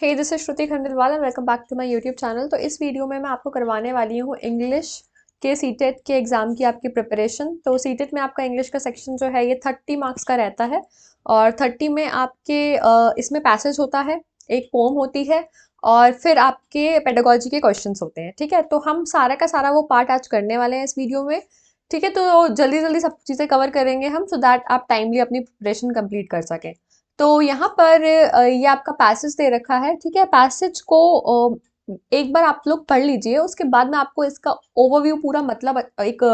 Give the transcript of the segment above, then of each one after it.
Hey this is Shruti Khandelwal and welcome back to my YouTube channel. तो इस video में मैं आपको करवाने वाली हूँ इंग्लिश के सीटेट के एग्ज़ाम की आपकी प्रिपरेशन। तो सीटेट में आपका इंग्लिश का सेक्शन जो है ये 30 मार्क्स का रहता है और 30 में आपके इसमें पैसेज होता है, एक पोम होती है और फिर आपके पेडागोजी के क्वेश्चंस होते हैं। ठीक है, तो हम सारा का सारा वो पार्ट आज करने वाले हैं इस वीडियो में। ठीक है, तो जल्दी जल्दी सब चीज़ें कवर करेंगे हम सो दैट आप टाइमली अपनी प्रिपरेशन कंप्लीट कर सकें। तो यहाँ पर ये आपका पैसेज दे रखा है। ठीक है, पैसेज को एक बार आप लोग पढ़ लीजिए, उसके बाद मैं आपको इसका ओवरव्यू पूरा मतलब एक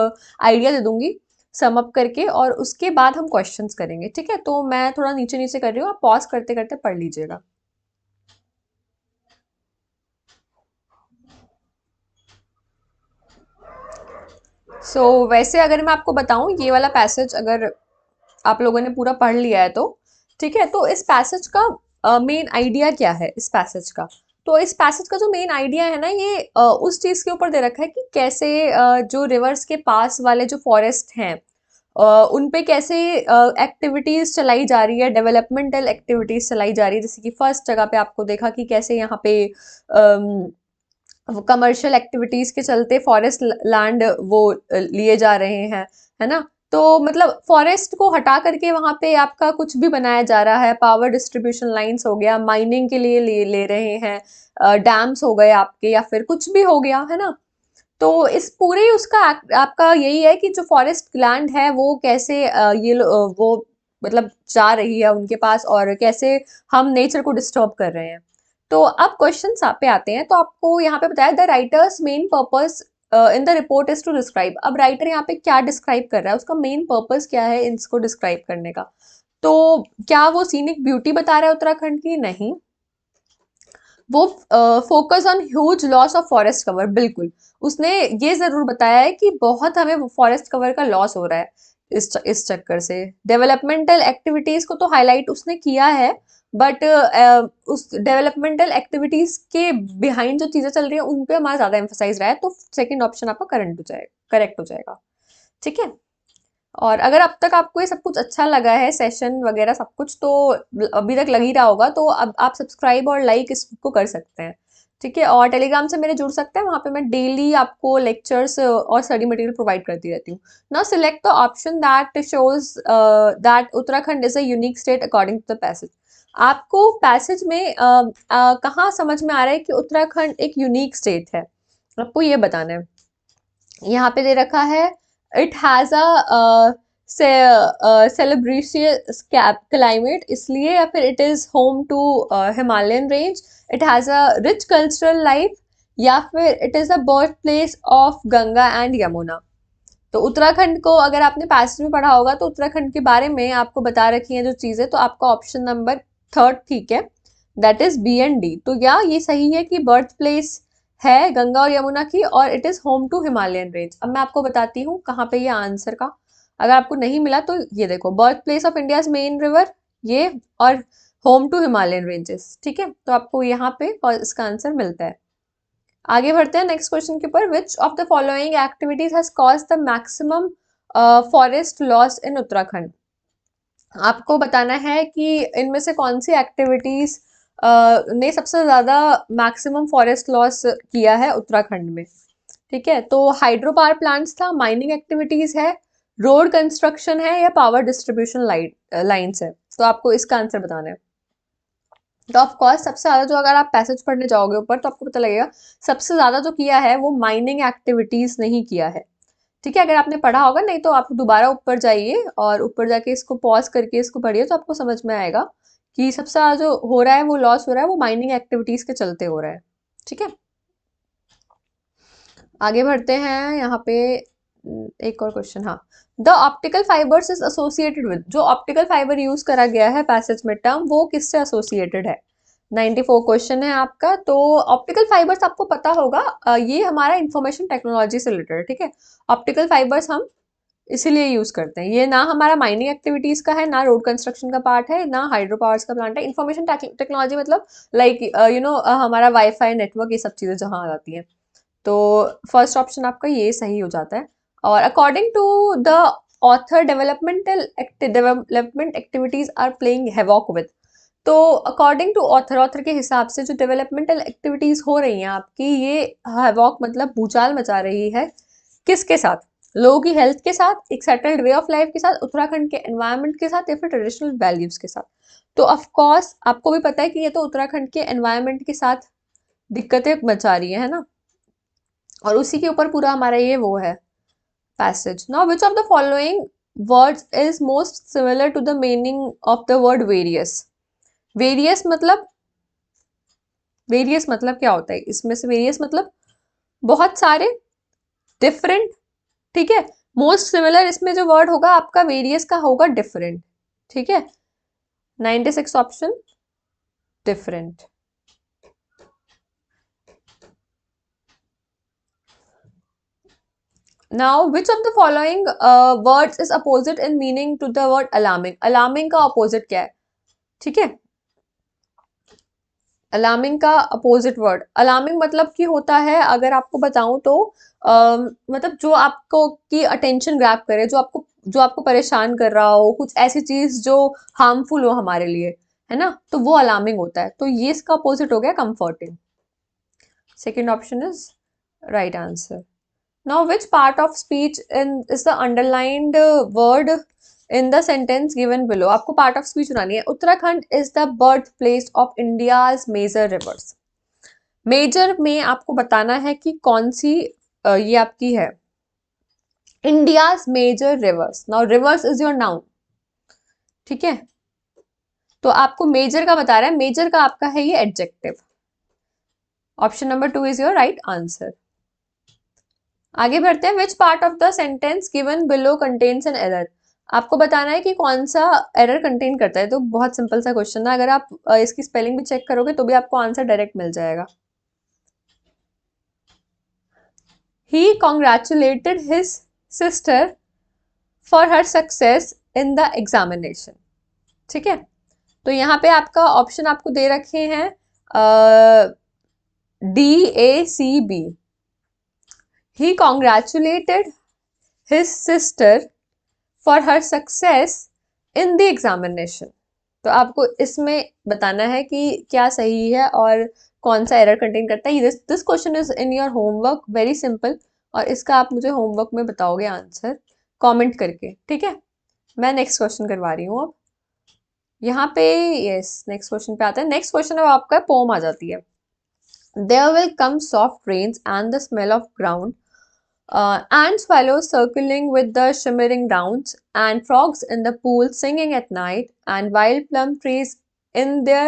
आइडिया दे दूंगी सम अप करके, और उसके बाद हम क्वेश्चंस करेंगे। ठीक है, तो मैं थोड़ा नीचे नीचे कर रही हूँ, आप पॉज करते करते पढ़ लीजिएगा। वैसे अगर मैं आपको बताऊं, ये वाला पैसेज अगर आप लोगों ने पूरा पढ़ लिया है तो ठीक है, तो इस पैसेज का मेन आइडिया क्या है इस पैसेज का। तो इस पैसेज का जो मेन आइडिया है ना, ये उस चीज के ऊपर दे रखा है कि कैसे जो रिवर्स के पास वाले जो फॉरेस्ट हैं उन पे कैसे एक्टिविटीज चलाई जा रही है, डेवलपमेंटल एक्टिविटीज चलाई जा रही है। जैसे कि फर्स्ट जगह पे आपको देखा कि कैसे यहाँ पे कमर्शियल एक्टिविटीज के चलते फॉरेस्ट लैंड वो लिए जा रहे हैं, है ना। तो मतलब फॉरेस्ट को हटा करके वहां पे आपका कुछ भी बनाया जा रहा है, पावर डिस्ट्रीब्यूशन लाइंस हो गया, माइनिंग के लिए ले रहे हैं, डैम्स हो गए आपके, या फिर कुछ भी हो गया, है ना। तो इस पूरे उसका आपका यही है कि जो फॉरेस्ट लैंड है वो कैसे वो मतलब जा रही है उनके पास, और कैसे हम नेचर को डिस्टर्ब कर रहे हैं। तो अब क्वेश्चन पे आते हैं। तो आपको यहाँ पे बताया the writer's main purpose in the report is to describe. अब राइटर यहाँ पे क्या डिस्क्राइब कर रहा है, उसका मेन पर्पस क्या है इसको डिस्क्राइब करने का। तो क्या वो सीनिक ब्यूटी बता रहा है उत्तराखंड की? नहीं, वो focus on huge loss of forest cover, बिल्कुल। उसने ये जरूर बताया है कि बहुत हमें फॉरेस्ट कवर का लॉस हो रहा है इस चक्कर से। डेवलपमेंटल एक्टिविटीज को तो हाईलाइट उसने किया है, बट उस डेवलपमेंटल एक्टिविटीज के बिहाइंड जो चीजें चल रही है उन पे हमारा ज्यादा एम्फोसाइज रहा है। तो सेकंड ऑप्शन आपका करेक्ट हो जाएगा। ठीक है, और अगर अब तक आपको ये सब कुछ अच्छा लगा है, सेशन वगैरह सब कुछ, तो अभी तक लग ही रहा होगा, तो अब आप सब्सक्राइब और लाइक इसको कर सकते हैं। ठीक है, और टेलीग्राम से मेरे जुड़ सकते हैं, वहां पे मैं डेली आपको लेक्चर्स और स्टडी मटेरियल प्रोवाइड करती रहती हूँ। Now select the option that shows that Uttarakhand is a unique state according to the passage. आपको पैसेज में कहाँ समझ में आ रहा है कि उत्तराखंड एक यूनिक स्टेट है, आपको ये बताना है। यहाँ पे दे रखा है it has a salubrious climate, इसलिए, या फिर it is home to Himalayan range, it has a rich cultural life, या फिर it is a birth place of Ganga and Yamuna. तो उत्तराखंड को अगर आपने पैसेज में पढ़ा होगा तो उत्तराखंड के बारे में आपको बता रखी हैं जो चीजें, तो आपका ऑप्शन नंबर थर्ड ठीक है, that is B and D. तो या ये सही है कि बर्थ प्लेस है गंगा और यमुना की, और it is home to Himalayan range. अब मैं आपको बताती हूँ कहाँ पे ये आंसर का, अगर आपको नहीं मिला तो ये देखो, birth place of India main river ये, और होम टू हिमालयन रेंजेस। ठीक है, तो आपको यहाँ पे इसका आंसर मिलता है। आगे बढ़ते हैं नेक्स्ट क्वेश्चन के ऊपर। विच of the following activities has cause the maximum forest loss in Uttarakhand. आपको बताना है कि इनमें से कौन सी एक्टिविटीज ने सबसे ज्यादा मैक्सिमम फॉरेस्ट लॉस किया है उत्तराखंड में। ठीक है, तो हाइड्रो पावर प्लांट्स था, माइनिंग एक्टिविटीज है, रोड कंस्ट्रक्शन है, या पावर डिस्ट्रीब्यूशन लाइन्स है। तो आपको इसका आंसर बताना है। तो ऑफ कोर्स सबसे ज्यादा जो, अगर आप पैसेज पढ़ने जाओगे ऊपर तो आपको पता लगेगा सबसे ज्यादा जो किया है वो माइनिंग एक्टिविटीज नहीं किया है। ठीक है, अगर आपने पढ़ा होगा, नहीं तो आप दोबारा ऊपर जाइए और ऊपर जाके इसको पॉज करके इसको पढ़िए, तो आपको समझ में आएगा कि सबसे ज्यादा जो हो रहा है वो लॉस हो रहा है वो माइनिंग एक्टिविटीज के चलते हो रहा है। ठीक है, आगे बढ़ते हैं यहाँ पे। एक और क्वेश्चन, हाँ। The optical fibres is associated with, जो ऑप्टिकल फाइबर यूज करा गया है पैसेज में टर्म, वो किससे एसोसिएटेड है। 94 क्वेश्चन है आपका। तो ऑप्टिकल फाइबर्स आपको पता होगा, ये हमारा इंफॉर्मेशन टेक्नोलॉजी से रिलेटेड। ठीक है, ऑप्टिकल फाइबर्स हम इसीलिए यूज करते हैं। ये ना हमारा माइनिंग एक्टिविटीज का है, ना रोड कंस्ट्रक्शन का पार्ट है, ना हाइड्रो पावर्स का प्लांट है। इंफॉर्मेशन टेक्नोलॉजी मतलब लाइक हमारा वाईफाई नेटवर्क, ये सब चीजें जहाँ आ जाती हैं। तो फर्स्ट ऑप्शन आपका ये सही हो जाता है। और according to the author development activities are playing havoc with. तो अकॉर्डिंग टू ऑथर के हिसाब से जो डेवलपमेंटल एक्टिविटीज हो रही हैं आपकी, ये हैवॉक मतलब भूचाल मचा रही है। किसके साथ? लोगों की हेल्थ के साथ, एक सेटल्ड वे ऑफ लाइफ के साथ, उत्तराखंड के एनवायरनमेंट के साथ, या फिर ट्रेडिशनल वैल्यूज के साथ। तो ऑफ कोर्स आपको भी पता है कि ये तो उत्तराखंड के एनवायरनमेंट के साथ दिक्कतें मचा रही है ना, और उसी के ऊपर पूरा हमारा ये वो है passage. Now which of the following words is most similar to the meaning of the word various? Various मतलब क्या होता है? इसमें से वेरियस मतलब बहुत सारे, डिफरेंट, ठीक है। मोस्ट सिमिलर इसमें जो वर्ड होगा आपका वेरियस का होगा डिफरेंट, ठीक है। 96 option different. Now which of the following words is opposite in meaning to the word alarming? Alarming का अपोजिट क्या है? ठीक है, अलार्मिंग का अपोजिट वर्ड, अलार्मिंग मतलब कि होता है, अगर आपको बताऊं तो मतलब जो आपको की अटेंशन ग्रैब करे, जो आपको परेशान कर रहा हो, कुछ ऐसी चीज जो हार्मफुल हो हमारे लिए, है ना, तो वो अलार्मिंग होता है। तो ये इसका अपोजिट हो गया comforting. Second option is right answer. Now, which part of speech is the underlined word in the sentence given below? आपको part of speech बनानी है। Uttarakhand is the birthplace of India's major rivers. Major में आपको बताना है कि कौन सी ये आपकी है India's major rivers. Now, rivers is your noun. ठीक है, तो आपको मेजर का बता रहा है, मेजर का आपका है ये adjective. Option number 2 is your right answer. आगे बढ़ते हैं। Which part of the sentence given below contains an error? आपको बताना है कि कौन सा एरर कंटेन करता है। तो बहुत सिंपल सा क्वेश्चन है, अगर आप इसकी स्पेलिंग भी चेक करोगे तो भी आपको आंसर डायरेक्ट मिल जाएगा। He congratulated his sister for her success in the examination. ठीक है, तो यहाँ पे आपका ऑप्शन आपको दे रखे हैं DACB। He congratulated his sister for her success in the examination। तो आपको इसमें बताना है कि क्या सही है और कौन सा एरर कंटेन करता है। This question is in your homework, very simple, और इसका आप मुझे होमवर्क में बताओगे आंसर कमेंट करके, ठीक है। मैं नेक्स्ट क्वेश्चन करवा रही हूँ अब यहाँ पे। यस, नेक्स्ट क्वेश्चन पे आता है। नेक्स्ट क्वेश्चन अब आपका पोम आ जाती है। There will come soft rains and the smell of ground, and swallows circling with the shimmering downs, and frogs in the pool singing at night, and wild plum trees in their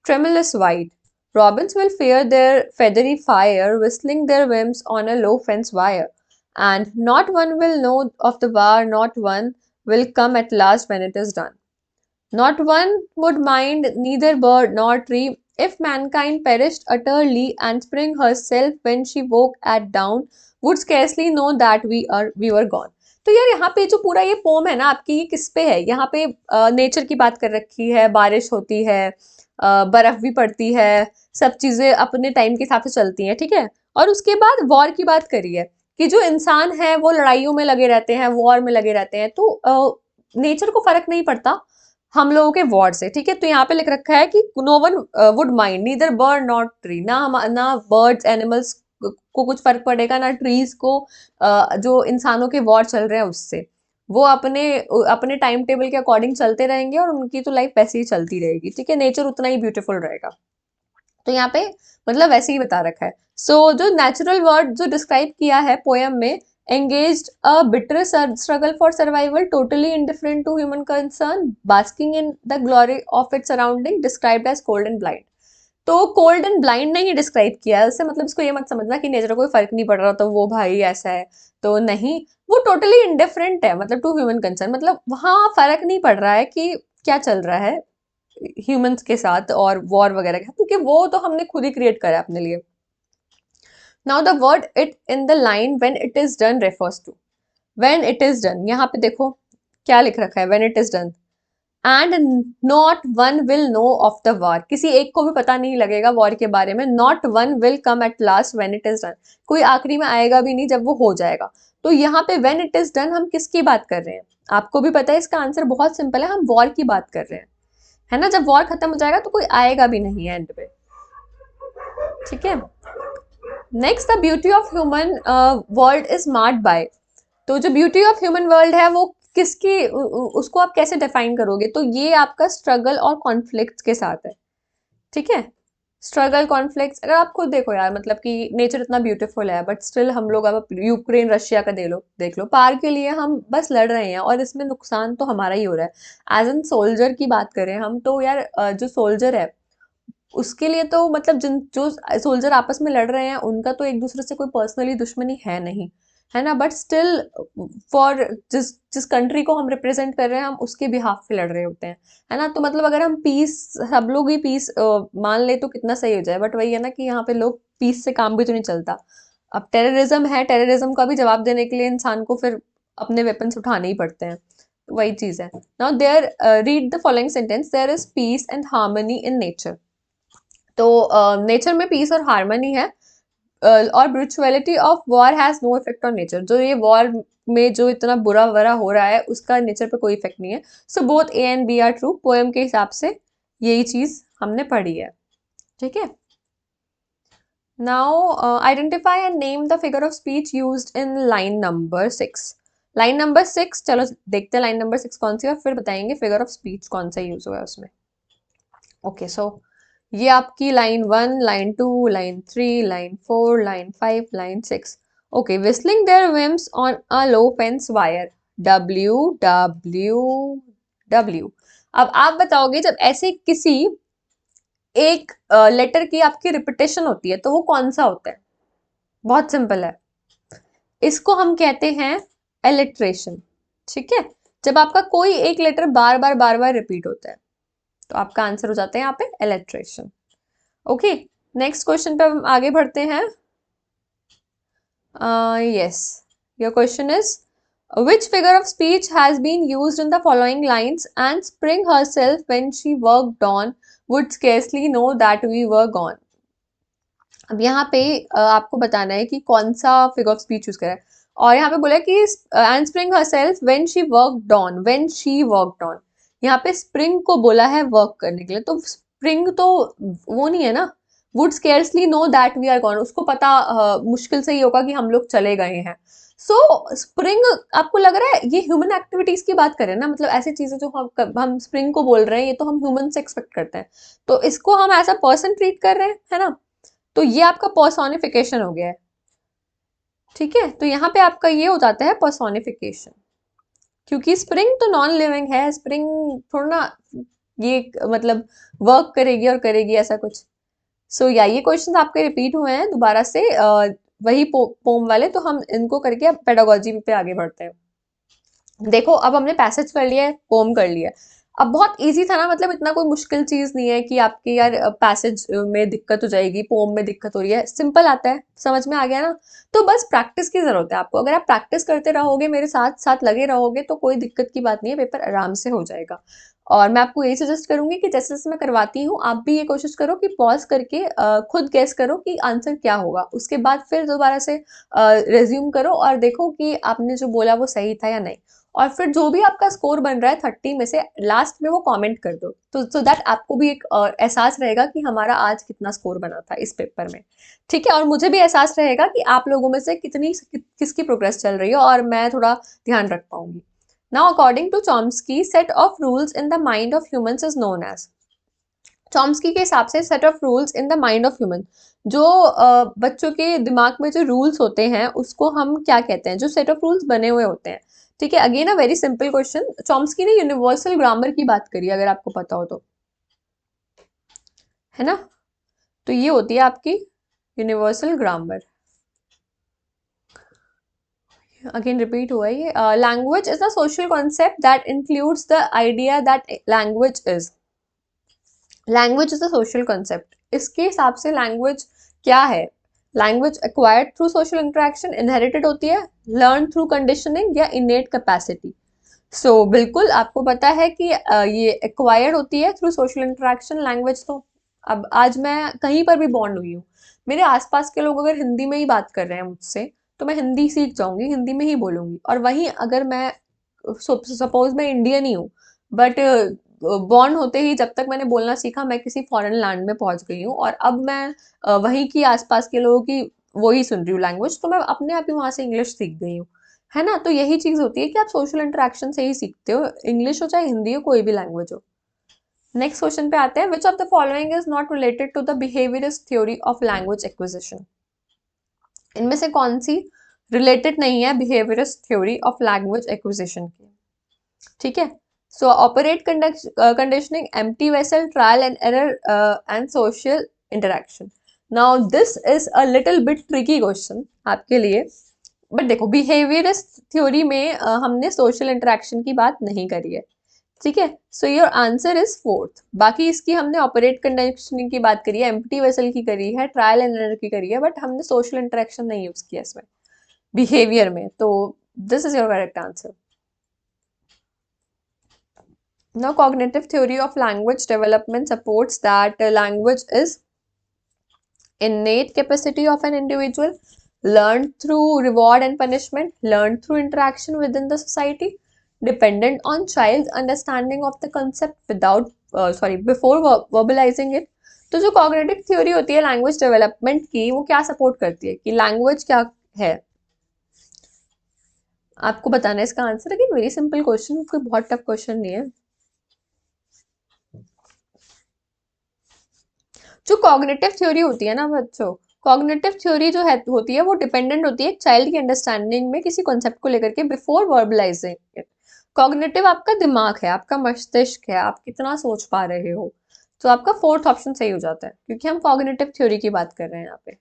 tremulous white. Robins will fear their feathery fire, whistling their whims on a low fence wire. And not one will know of the war, not one will come at last when it is done. Not one would mind, neither bird nor tree, if mankind perished utterly, and spring herself when she woke at dawn would scarcely know that we were gone। तो यार यहाँ पे जो पूरा ये pome है ना आपकी, ये किस पे है? यहाँ पे नेचर की बात कर रखी है, बारिश होती है, बर्फ भी पड़ती है, सब चीजें अपने टाइम के हिसाब से चलती हैं, ठीक है। और उसके बाद वॉर की बात करी है कि जो इंसान है वो लड़ाइयों में लगे रहते हैं, वॉर में लगे रहते हैं, तो नेचर को फर्क नहीं पड़ता हम लोगों के वॉर से, ठीक है। तो यहाँ पे लिख रखा है कि no one would mind, neither bird not tree, ना बर्ड्स एनिमल्स को कुछ फर्क पड़ेगा, ना ट्रीज को जो इंसानों के वॉर चल रहे हैं उससे। वो अपने अपने टाइम टेबल के अकॉर्डिंग चलते रहेंगे और उनकी तो लाइफ वैसे ही चलती रहेगी, ठीक है। नेचर उतना ही ब्यूटीफुल रहेगा। तो यहाँ पे मतलब वैसे ही बता रखा है। सो जो नेचुरल वर्ड जो डिस्क्राइब किया है पोएम में, engaged a bitter struggle for survival, totally indifferent to human concern, basking in the glory of its surrounding, described as cold and blind। तो कोल्ड एंड ब्लाइंड नहीं डिस्क्राइब किया है उससे, मतलब इसको ये मत समझना कि नेचर को कोई फर्क नहीं पड़ रहा तो वो भाई ऐसा है, तो नहीं, वो टोटली इंडिफरेंट है, मतलब टू ह्यूमन कंसर्न, मतलब वहां फर्क नहीं पड़ रहा है कि क्या चल रहा है ह्यूमंस के साथ और वॉर वगैरह का, क्योंकि वो तो हमने खुद ही क्रिएट करा है अपने लिए। Now the word it in the line when it is done refers to, when it is done, यहाँ पे देखो क्या लिख रखा है, when it is done, and not one will know of the war, किसी एक को भी पता नहीं लगेगा वॉर के बारे में। not one will come at last when it is done, कोई आखिरी में आएगा भी नहीं जब वो हो जाएगा। तो यहाँ पे when it is done हम किसकी बात कर रहे हैं? आपको भी पता है इसका आंसर बहुत सिंपल है, हम वॉर की बात कर रहे हैं, है ना, जब वॉर खत्म हो जाएगा तो कोई आएगा भी नहीं एंड पे, ठीक है। Next, the beauty of human world is marked by, तो जो ब्यूटी ऑफ ह्यूमन वर्ल्ड है वो किसकी उसको आप कैसे डिफाइन करोगे, तो ये आपका स्ट्रगल और कॉन्फ्लिक्ट के साथ है, ठीक है। स्ट्रगल कॉन्फ्लिक्ट्स, अगर आप खुद देखो यार, मतलब कि नेचर इतना ब्यूटीफुल है बट स्टिल हम लोग, अब यूक्रेन रशिया का देख लो, पार के लिए हम बस लड़ रहे हैं और इसमें नुकसान तो हमारा ही हो रहा है। एज एन सोल्जर की बात करें हम तो यार, जो सोल्जर है उसके लिए तो मतलब जिन जो सोल्जर आपस में लड़ रहे हैं उनका तो एक दूसरे से कोई पर्सनली दुश्मनी है नहीं, है ना, बट स्टिल फॉर जिस जिस कंट्री को हम रिप्रेजेंट कर रहे हैं हम उसके बिहाफ पे लड़ रहे होते हैं, है ना। तो मतलब अगर हम पीस, सब लोग ही पीस मान ले तो कितना सही हो जाए, बट वही है ना कि यहाँ पे लोग पीस से काम भी तो नहीं चलता। अब टेररिज्म है, टेररिज्म का भी जवाब देने के लिए इंसान को फिर अपने वेपन्स उठाने ही पड़ते हैं, तो वही चीज है। Now there, read the following sentence, there is peace and harmony in nature, तो नेचर में पीस और हार्मनी है, और brutality of war has no effect on nature, जो ये वॉर में जो इतना बुरा वरा हो रहा है उसका नेचर पे कोई इफेक्ट नहीं है। So both A and B are true, poem के हिसाब से यही चीज हमने पढ़ी है, ठीक है। Now identify and name the figure of speech used in line number 6। Line number 6, चलो देखते हैं लाइन नंबर 6 कौन सी है और फिर बताएंगे फिगर ऑफ स्पीच कौन सा यूज हुआ है उसमें। ओके, सो ये आपकी line 1, line 2, line 3, line 4, line 5, line 6। Okay, whistling their whims on a low fence wire, W W W। अब आप बताओगे जब ऐसे किसी एक लेटर की आपकी रिपीटेशन होती है तो वो कौन सा होता है, बहुत सिंपल है, इसको हम कहते हैं एलिट्रेशन, ठीक है। जब आपका कोई एक लेटर बार बार रिपीट होता है तो आपका आंसर हो जाता है यहाँ पे एलिट्रेशन। ओके, नेक्स्ट क्वेश्चन पे हम आगे बढ़ते हैं। yes, your question is, which figure of speech has been used in the following lines, and Spring herself when she worked on would scarcely know that we were gone। अब यहाँ पे आपको बताना है कि कौन सा फिगर ऑफ स्पीच यूज करा है, और यहाँ पे बोला है कि and spring herself when she worked on, when she worked on, यहाँ पे स्प्रिंग को बोला है वर्क करने के लिए, तो स्प्रिंग तो वो नहीं है ना, would scarcely know that we are gone, उसको पता मुश्किल से ही होगा कि हम लोग चले गए हैं। सो स्प्रिंग, आपको लग रहा है ये ह्यूमन एक्टिविटीज की बात करें ना, मतलब ऐसी चीजें जो हम स्प्रिंग को बोल रहे हैं ये तो हम ह्यूमन से एक्सपेक्ट करते हैं, तो इसको हम एज अ पर्सन ट्रीट कर रहे हैं, है ना, तो ये आपका पर्सोनिफिकेशन हो गया है, ठीक है। तो यहाँ पे आपका ये हो जाता है पर्सोनिफिकेशन, क्योंकि स्प्रिंग तो नॉन लिविंग है, स्प्रिंग थोड़ा ना ये मतलब वर्क करेगी और करेगी ऐसा कुछ। सो या ये क्वेश्चन आपके रिपीट हुए हैं दोबारा से, वही पोम वाले, तो हम इनको करके अब पेडागोजी पे आगे बढ़ते हैं। देखो अब हमने पैसेज कर लिया है, पोम कर लिया है, अब बहुत इजी था ना, मतलब इतना कोई मुश्किल चीज नहीं है कि आपके यार पैसेज में दिक्कत हो जाएगी, पोम में दिक्कत हो रही है, सिंपल आता है, समझ में आ गया ना। तो बस प्रैक्टिस की जरूरत है आपको, अगर आप प्रैक्टिस करते रहोगे, मेरे साथ साथ लगे रहोगे तो कोई दिक्कत की बात नहीं है, पेपर आराम से हो जाएगा। और मैं आपको यही सजेस्ट करूंगी कि जैसे जैसे मैं करवाती हूँ आप भी ये कोशिश करो कि पॉज करके खुद गेस करो कि आंसर क्या होगा, उसके बाद फिर दोबारा से रिज्यूम करो और देखो कि आपने जो बोला वो सही था या नहीं, और फिर जो भी आपका स्कोर बन रहा है 30 में से लास्ट में वो कमेंट कर दो, तो सो दैट आपको भी एक एहसास रहेगा कि हमारा आज कितना स्कोर बना था इस पेपर में, ठीक है। और मुझे भी एहसास रहेगा कि आप लोगों में से किसकी प्रोग्रेस चल रही है और मैं थोड़ा ध्यान रख पाऊंगी। Now according to Chomsky, set of rules in the mind of humans is known as, Chomsky के हिसाब से set of rules in the mind of human, जो बच्चों के दिमाग में जो रूल्स होते हैं उसको हम क्या कहते हैं, जो सेट ऑफ रूल्स बने हुए होते हैं, ठीक है। Again a very simple question, Chomsky ने यूनिवर्सल ग्रामर की बात करी अगर आपको पता हो तो, है ना, तो ये होती है आपकी यूनिवर्सल ग्रामर। अगेन रिपीट हुआ ये, language is a social concept that includes the idea that language is, language is a social concept, इसके हिसाब से लैंग्वेज क्या है, language acquired through social interaction, inherited होती है, लर्न थ्रू कंडीशनिंग, या इनेट कैपेसिटी। सो बिल्कुल आपको पता है कि ये एक्वायर्ड होती है थ्रू सोशल इंटरेक्शन लैंग्वेज, तो अब आज मैं कहीं पर भी बॉन्ड हुई हूँ, मेरे आसपास के लोग अगर हिंदी में ही बात कर रहे हैं मुझसे तो मैं हिंदी सीख जाऊंगी, हिंदी में ही बोलूंगी, और वहीं अगर मैं सपोज मैं इंडियन ही हूँ बट बॉर्न होते ही जब तक मैंने बोलना सीखा मैं किसी फॉरेन लैंड में पहुंच गई हूँ और अब मैं वहीं की आसपास के लोगों की वही सुन रही हूँ लैंग्वेज, तो मैं अपने आप ही वहां से इंग्लिश सीख गई हूँ, है ना। तो यही चीज होती है कि आप सोशल इंटरेक्शन से ही सीखते हो, इंग्लिश हो चाहे हिंदी हो, कोई भी लैंग्वेज हो। नेक्स्ट क्वेश्चन पे आते हैं, which of the following is not related to the behaviourist theory of language acquisition. इनमें से कौन सी रिलेटेड नहीं है behaviourist theory of language acquisition की? ठीक है, so operant conditioning, empty vessel, trial and error and social interaction. Now this is a little bit tricky question आपके लिए, बट देखो बिहेवियरिस्ट थ्योरी में हमने सोशल इंटरेक्शन की बात नहीं करी है, ठीक है। So your answer is fourth. बाकी इसकी हमने ऑपरेट कंडीशनिंग की बात करी है, एम्प्टी वेसल की करी है, ट्रायल एंड एरर की करी है, बट हमने सोशल इंटरेक्शन नहीं यूज किया इसमें बिहेवियर में। तो this is your correct answer. Now, cognitive theory of language development supports that language is innate capacity of an individual, learned through reward and punishment, learned through interaction within the society, dependent on child's understanding of the concept without before verbalizing it. तो जो cognitive theory होती है language development की, वो क्या support करती है कि लैंग्वेज क्या है? आपको बताना है इसका answer. Again very simple question, कोई बहुत टफ क्वेश्चन नहीं है। जो कॉग्निटिव थ्योरी होती है ना बच्चों, कॉग्निटिव थ्योरी जो है होती है वो डिपेंडेंट होती है चाइल्ड की अंडरस्टैंडिंग में किसी कॉन्सेप्ट को लेकर के बिफोर वर्बलाइजिंग इट। कॉग्निटिव आपका दिमाग है, आपका मस्तिष्क है, आप कितना सोच पा रहे हो। तो आपका फोर्थ ऑप्शन सही हो जाता है क्योंकि हम कॉग्निटिव थ्योरी की बात कर रहे हैं यहाँ पे।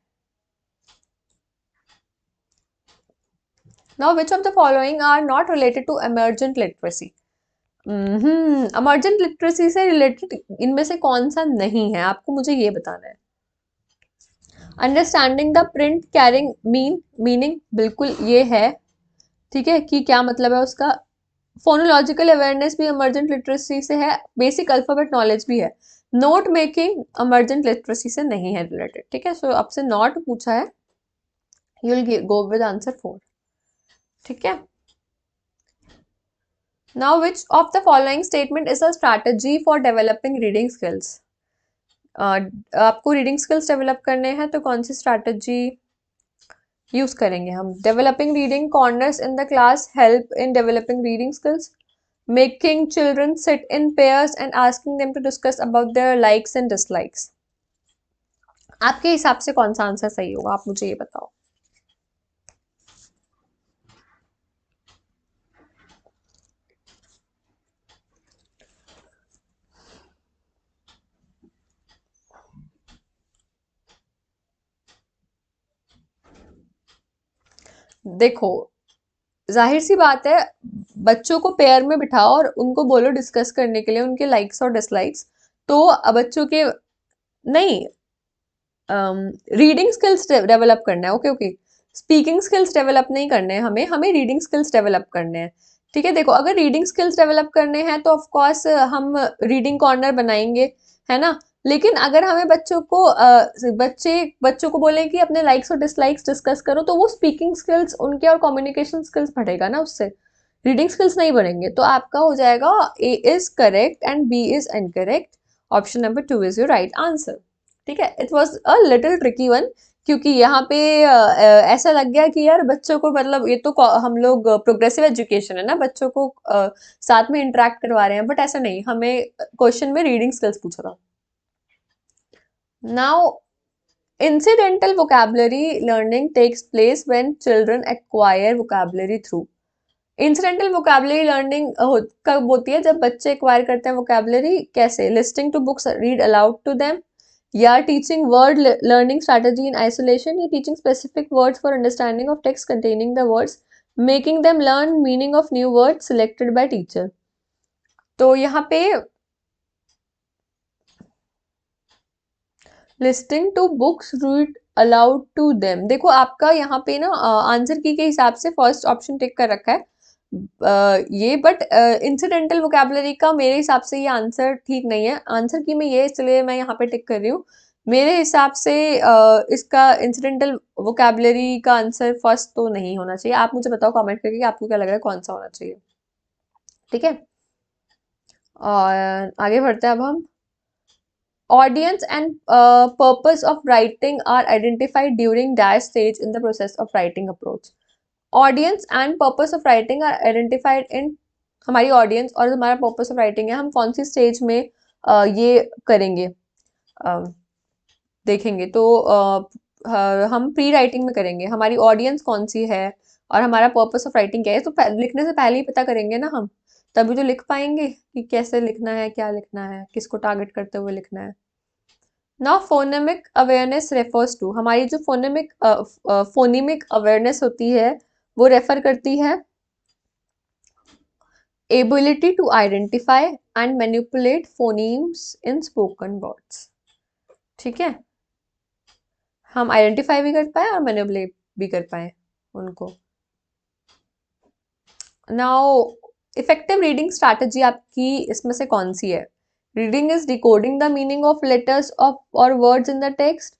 Now which of the following are not related to emergent literacy? Emergent literacy से रिलेटेड इनमें से कौन सा नहीं है, आपको मुझे ये बताना है। Understanding the print carrying meaning, बिल्कुल ये है, ठीक है, कि क्या मतलब है उसका। फोनोलॉजिकल अवेयरनेस भी इमर्जेंट लिटरेसी से है, बेसिक अल्फाबेट नॉलेज भी है। नोट मेकिंग इमर्जेंट लिटरेसी से नहीं है रिलेटेड, ठीक है। सो आपसे नॉट पूछा है, you will go with answer 4, ठीक है। Now which of the following statement is a strategy for developing reading skills? आपको रीडिंग स्किल्स डेवलप करने हैं तो कौन सी स्ट्रैटेजी यूज करेंगे हम? Developing reading corners in the class help in developing reading skills, making children sit in pairs and asking them to discuss about their likes and dislikes. आपके हिसाब से कौन सा आंसर सही होगा, आप मुझे ये बताओ। देखो जाहिर सी बात है, बच्चों को पेयर में बिठाओ और उनको बोलो डिस्कस करने के लिए उनके लाइक्स और डिसलाइक्स, तो बच्चों के नहीं, रीडिंग स्किल्स डेवलप करना है। Okay okay, speaking skills develop नहीं करने हैं हमें, हमें रीडिंग स्किल्स डेवलप करने हैं, ठीक है। देखो अगर रीडिंग स्किल्स डेवलप करने हैं तो ऑफ कोर्स हम रीडिंग कॉर्नर बनाएंगे, है ना। लेकिन अगर हमें बच्चों को बोले कि अपने लाइक्स और डिसलाइक्स डिस्कस करो, तो वो स्पीकिंग स्किल्स उनके और कम्युनिकेशन स्किल्स बढ़ेगा ना उससे, रीडिंग स्किल्स नहीं बढ़ेंगे। तो आपका हो जाएगा A is correct and B is incorrect, option number 2 is your right answer, ठीक है। It was a little tricky one क्योंकि यहाँ पे ऐसा लग गया कि यार बच्चों को, मतलब ये तो हम लोग प्रोग्रेसिव एजुकेशन है ना, बच्चों को साथ में इंटरेक्ट करवा रहे हैं, बट ऐसा नहीं, हमें क्वेश्चन में रीडिंग स्किल्स पूछा था। Now incidental vocabulary learning takes place when children acquire vocabulary through. incidental vocabulary learning कब होती है? जब बच्चे acquire करते हैं vocabulary, कैसे? listening to books read aloud to them, या teaching word learning strategy in isolation, या teaching specific words for understanding of text containing the words, making them learn meaning of new words selected by teacher. तो यहाँ पे listening to books read aloud to them, देखो आपका यहाँ पे ना answer key के हिसाब से फर्स्ट ऑप्शन टिक कर रखा है ये, बट इंसिडेंटल वोकैबुलरी का मेरे हिसाब से ये आंसर ठीक नहीं है। आंसर की में ये, इसलिए मैं यहाँ पे टिक कर रही हूँ। मेरे हिसाब से इसका इंसिडेंटल वोकैबुलरी का आंसर फर्स्ट तो नहीं होना चाहिए। आप मुझे बताओ कमेंट करके कि आपको क्या लग रहा है कौन सा होना चाहिए, ठीक है। और आगे बढ़ते हैं अब हम। Audience and purpose of writing are identified during dash stage in the process of writing approach. Audience and purpose of writing are identified in, हमारी audience और हमारा purpose of writing है, हम कौन सी stage में ये करेंगे, देखेंगे तो हम प्री राइटिंग में करेंगे, हमारी ऑडियंस कौन सी है और हमारा पर्पस ऑफ राइटिंग क्या है, तो लिखने से पहले ही पता करेंगे ना हम, तभी तो लिख पाएंगे कि कैसे लिखना है, क्या लिखना है, किसको टारगेट करते हुए लिखना है। Now phonemic awareness refers to, हमारी जो फोनेमिक अवेयरनेस होती है वो रेफर करती है ability to identify and manipulate phonemes in spoken words. ठीक है, हम आइडेंटिफाई भी कर पाए और मैनिपुलेट भी कर पाए उनको। नाउ इफेक्टिव रीडिंग स्ट्रैटेजी आपकी इसमें से कौन सी है? Reading is decoding the meaning of letters of और words in the text.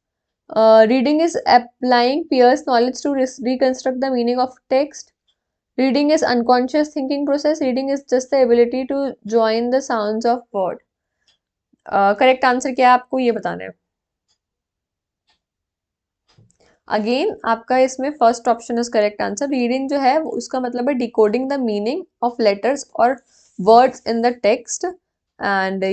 Reading is applying Peirce's knowledge to reconstruct the meaning of text. Reading is unconscious thinking process. Reading is just the ability to join the sounds of word. Correct answer क्या है आपको ये बताना है। Again आपका इसमें first option is correct answer. Reading जो है उसका मतलब है decoding the meaning of letters और words in the text and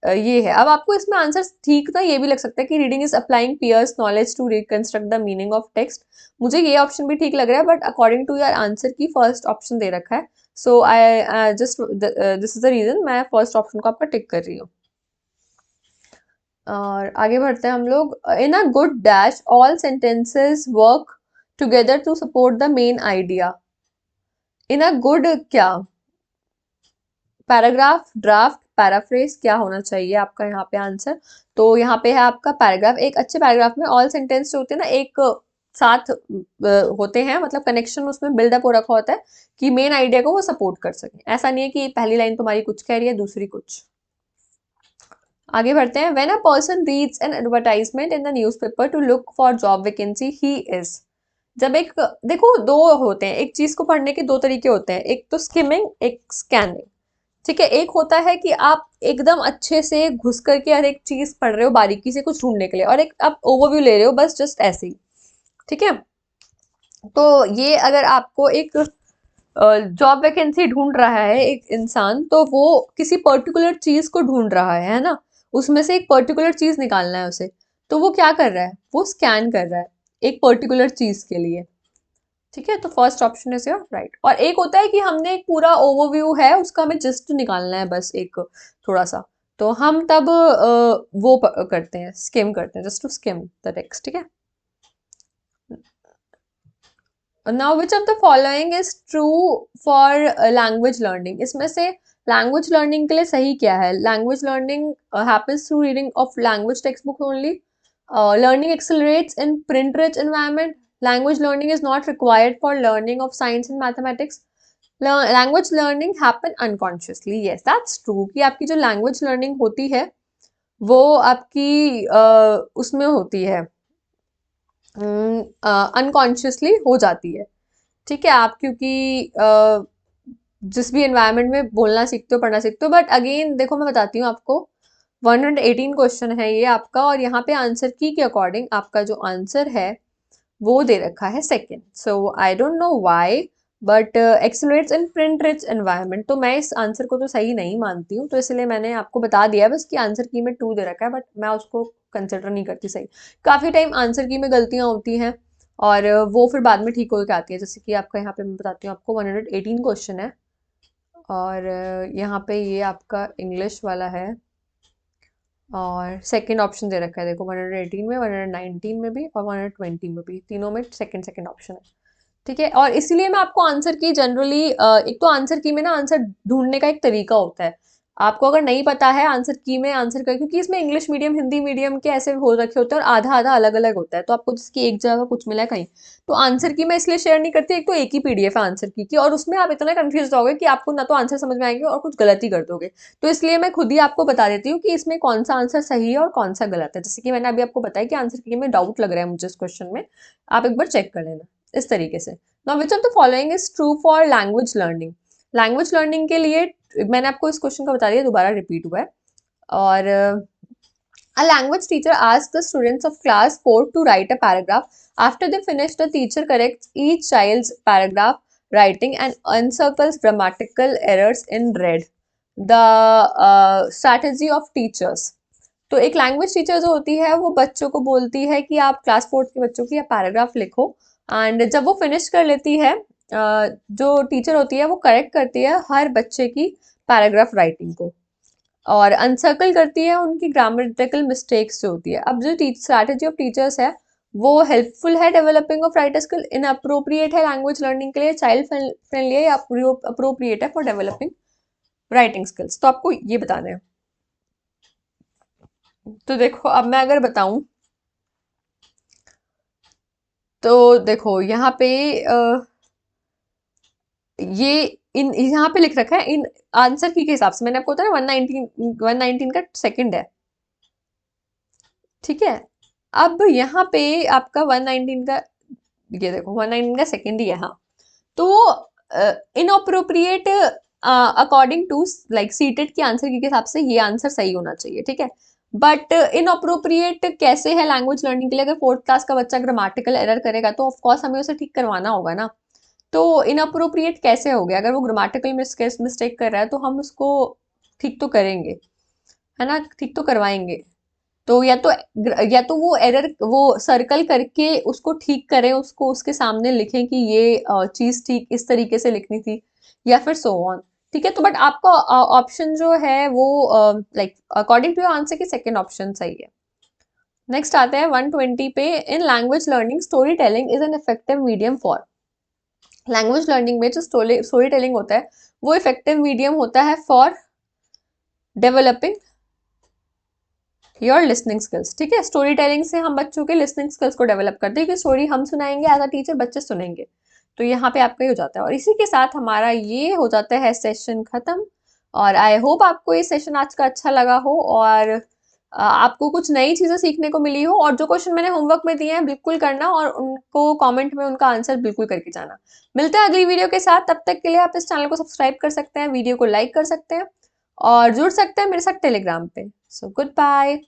ये है। अब आपको इसमें आंसर ठीक ना ये भी लग सकता है कि reading is applying prior knowledge to reconstruct the meaning of text. मुझे ये ऑप्शन भी ठीक लग रहा है but according to your answer key first option दे रखा है, so I just this is the reason मैं फर्स्ट ऑप्शन को आपका टिक कर रही हूँ। और आगे बढ़ते हैं हम लोग। In a good dash all sentences work together to support the main idea. In a good क्या, पैराग्राफ, ड्राफ्ट, पैराफ्रेज, क्या होना चाहिए आपका यहाँ पे आंसर? तो यहाँ पे है आपका पैराग्राफ। एक अच्छे पैराग्राफ में ऑल सेंटेंस जो होते हैं ना एक साथ होते हैं, मतलब कनेक्शन उसमें बिल्डअप हो रखा होता है कि मेन आइडिया को वो सपोर्ट कर सके। ऐसा नहीं है कि पहली लाइन तुम्हारी कुछ कह रही है दूसरी कुछ। आगे बढ़ते हैं। When a person reads an advertisement in the newspaper to look for job vacancy he is. जब एक, देखो दो होते हैं, एक चीज को पढ़ने के दो तरीके होते हैं, एक तो स्किमिंग, एक स्कैनिंग। ठीक है, एक होता है कि आप एकदम अच्छे से घुस करके हर एक चीज पढ़ रहे हो बारीकी से कुछ ढूंढने के लिए, और एक आप ओवरव्यू ले रहे हो बस जस्ट ऐसे ही। ठीक है, तो ये अगर आपको एक जॉब वैकेंसी ढूंढ रहा है एक इंसान, तो वो किसी पर्टिकुलर चीज को ढूंढ रहा है ना, उसमें से एक पर्टिकुलर चीज निकालना है उसे, तो वो क्या कर रहा है, वो स्कैन कर रहा है एक पर्टिकुलर चीज के लिए। ठीक है, तो first option is your right. और एक होता है कि हमने एक पूरा ओवरव्यू है उसका हमें जस्ट निकालना है बस एक थोड़ा सा, तो हम तब वो करते हैं, स्किम करते हैं, just to skim the text. ठीक है, now which of the following is true for language learning. इसमें से लैंग्वेज लर्निंग के लिए सही क्या है? Language learning happens through reading of language text book only. Learning accelerates in print rich environment. Language learning is not required for learning of science and mathematics. Language learning happen unconsciously. Yes, that's true कि आपकी जो language learning होती है वो आपकी उसमें होती है, अनकॉन्शियसली हो जाती है। ठीक है, आप क्योंकि जिस भी एनवायरनमेंट में बोलना सीखते हो, पढ़ना सीखते हो, बट अगेन देखो मैं बताती हूँ आपको, 118 क्वेश्चन है ये आपका, और यहाँ पे आंसर की के अकॉर्डिंग आपका जो आंसर है वो दे रखा है second. So I don't know why but accelerates in print rich environment, तो मैं इस आंसर को तो सही नहीं मानती हूँ, तो इसलिए मैंने आपको बता दिया बस कि आंसर की में 2 दे रखा है, बट मैं उसको कंसिडर नहीं करती सही। काफ़ी टाइम आंसर की में गलतियाँ होती हैं और वो फिर बाद में ठीक होकर आती है, जैसे कि आपका यहाँ पे मैं बताती हूँ आपको 118 क्वेश्चन है, और यहाँ पे ये आपका इंग्लिश वाला है, और सेकंड ऑप्शन दे रखा है देखो 118 में, 119 में भी और 120 में भी, तीनों में सेकंड सेकंड ऑप्शन है। ठीक है, और इसीलिए मैं आपको आंसर की जनरली, एक तो आंसर की में ना आंसर ढूंढने का एक तरीका होता है, आपको अगर नहीं पता है आंसर की में आंसर का, क्योंकि इसमें इंग्लिश मीडियम हिंदी मीडियम के ऐसे हो रखे होते हैं और आधा आधा अलग अलग होता है, तो आपको जिसकी एक जगह कुछ मिला है कहीं, तो आंसर की मैं इसलिए शेयर नहीं करती, एक तो एक ही पीडीएफ है आंसर की और उसमें आप इतना कंफ्यूज रहोगे कि आपको ना तो आंसर समझ में आएंगे और कुछ गलत ही कर दोगे, तो इसलिए मैं खुद ही आपको बता देती हूँ कि इसमें कौन सा आंसर सही है और कौन सा गलत है। जैसे कि मैंने अभी आपको बताया कि आंसर की में डाउट लग रहा है मुझे इस क्वेश्चन में, आप एक बार चेक कर लेना इस तरीके से। Now which of the following is true for language learning. Language learning के लिए मैंने आपको इस क्वेश्चन का बता दिया, दोबारा रिपीट हुआ है। और a language teacher asks the students of class 4 to write a paragraph. After they finish, the teacher corrects each child's paragraph writing and encircles grammatical errors in red. The strategy of teachers. तो एक language teacher जो होती है वो बच्चों को बोलती है कि आप क्लास 4 के बच्चों की पैराग्राफ लिखो, एंड जब वो फिनिश कर लेती है जो टीचर होती है वो करेक्ट करती है हर बच्चे की पैराग्राफ राइटिंग को, और अनसर्कल करती है उनकी ग्रामेटिकल मिस्टेक्स जो होती है। अब जो स्ट्रैटेजी ऑफ टीचर्स है वो हेल्पफुल है developing of writer skill, in appropriate है लैंग्वेज लर्निंग के लिए, चाइल्ड फ्रेंडली है या अप्रोप्रिएट है फॉर डेवलपिंग राइटिंग स्किल्स। तो आपको ये बताना है। तो देखो अब मैं अगर बताऊं तो देखो यहाँ पे ये इन यहाँ पे लिख रखा है इन आंसर की के हिसाब से, मैंने आपको बताया 119 का सेकंड है, ठीक है। अब यहाँ पे आपका 119 का, ये देखो 119 का सेकंड ही है, हाँ। तो inappropriate according to like CTET की आंसर की के हिसाब से ये आंसर सही होना चाहिए, ठीक है। बट इनअप्रोप्रिएट कैसे है लैंग्वेज लर्निंग के लिए? अगर 4th क्लास का बच्चा ग्रामेटिकल एरर करेगा तो ऑफकोर्स हमें उसे ठीक करवाना होगा ना। तो इनअप्रोप्रिएट कैसे हो गया? अगर वो ग्रामेटिकल मिस्टेक कर रहा है तो हम उसको ठीक तो करेंगे, है ना, ठीक तो करवाएंगे। तो या तो वो एरर वो सर्कल करके उसको ठीक करें, उसको उसके सामने लिखें कि ये चीज ठीक इस तरीके से लिखनी थी, या फिर सो ऑन, ठीक है। तो बट आपका ऑप्शन जो है वो like according to your answer key second option सही है। नेक्स्ट आते हैं 120 पे, in language learning story telling is an effective medium for. Language learning में जो स्टोरी टेलिंग होता है वो इफेक्टिव मीडियम होता है for developing your listening skills, ठीक है। स्टोरी टेलिंग से हम बच्चों के लिसनिंग स्किल्स को डेवलप करते हैं कि स्टोरी हम सुनाएंगे एज अ टीचर, बच्चे सुनेंगे। तो यहाँ पे आपका ही हो जाता है, और इसी के साथ हमारा ये हो जाता है सेशन खत्म। और आई होप आपको ये सेशन आज का अच्छा लगा हो, और आपको कुछ नई चीजें सीखने को मिली हो। और जो क्वेश्चन मैंने होमवर्क में दिए हैं बिल्कुल करना, और उनको कमेंट में उनका आंसर बिल्कुल करके जाना। मिलते हैं अगली वीडियो के साथ, तब तक के लिए आप इस चैनल को सब्सक्राइब कर सकते हैं, वीडियो को लाइक कर सकते हैं, और जुड़ सकते हैं मेरे साथ टेलीग्राम पे। So good bye.